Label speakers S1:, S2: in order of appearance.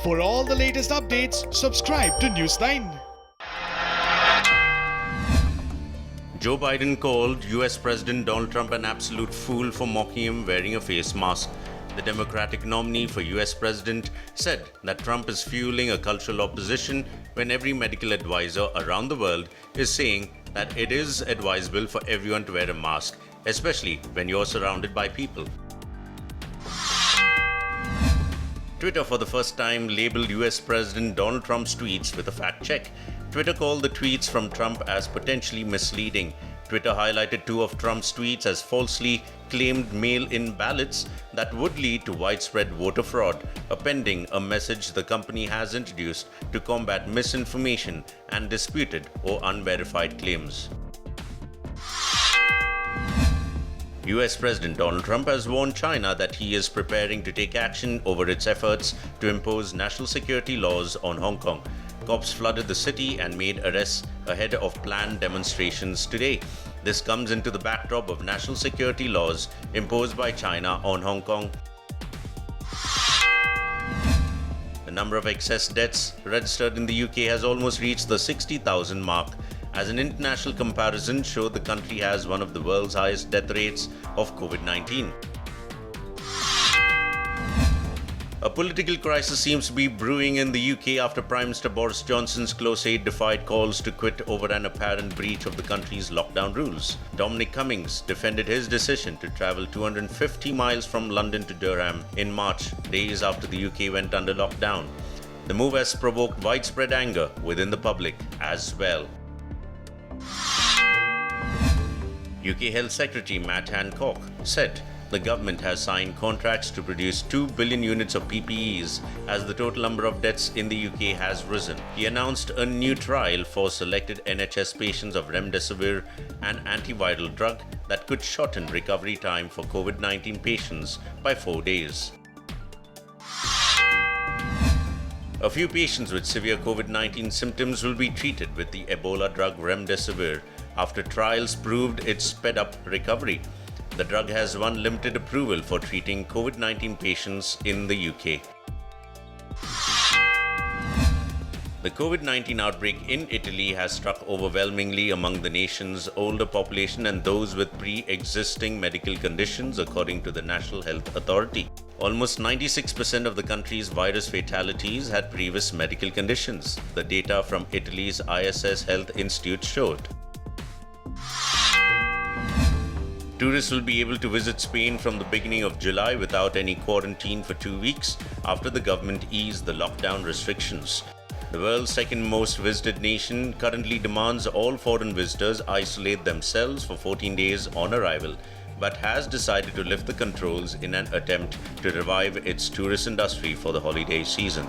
S1: For all the latest updates, subscribe to Newsline.
S2: Joe Biden called US President Donald Trump an absolute fool for mocking him wearing a face mask. The Democratic nominee for US President said that Trump is fueling a cultural opposition when every medical advisor around the world is saying that it is advisable for everyone to wear a mask, especially when you're surrounded by people. Twitter for the first time labeled US President Donald Trump's tweets with a fact check. Twitter called the tweets from Trump as potentially misleading. Twitter highlighted two of Trump's tweets as falsely claimed mail-in ballots that would lead to widespread voter fraud, appending a message the company has introduced to combat misinformation and disputed or unverified claims. US President Donald Trump has warned China that he is preparing to take action over its efforts to impose national security laws on Hong Kong. Cops flooded the city and made arrests ahead of planned demonstrations today. This comes into the backdrop of national security laws imposed by China on Hong Kong. The number of excess deaths registered in the UK has almost reached the 60,000 mark, as an international comparison showed the country has one of the world's highest death rates of COVID-19. A political crisis seems to be brewing in the UK after Prime Minister Boris Johnson's close aide defied calls to quit over an apparent breach of the country's lockdown rules. Dominic Cummings defended his decision to travel 250 miles from London to Durham in March, days after the UK went under lockdown. The move has provoked widespread anger within the public as well. UK Health Secretary Matt Hancock said the government has signed contracts to produce 2 billion units of PPEs as the total number of deaths in the UK has risen. He announced a new trial for selected NHS patients of remdesivir, an antiviral drug that could shorten recovery time for COVID-19 patients by 4 days. A few patients with severe COVID-19 symptoms will be treated with the Ebola drug remdesivir after trials proved its sped-up recovery. The drug has won limited approval for treating COVID-19 patients in the UK. The COVID-19 outbreak in Italy has struck overwhelmingly among the nation's older population and those with pre-existing medical conditions, according to the National Health Authority. Almost 96% of the country's virus fatalities had previous medical conditions, the data from Italy's ISS Health Institute showed. Tourists will be able to visit Spain from the beginning of July without any quarantine for 2 weeks after the government eased the lockdown restrictions. The world's second most visited nation currently demands all foreign visitors isolate themselves for 14 days on arrival, but has decided to lift the controls in an attempt to revive its tourist industry for the holiday season.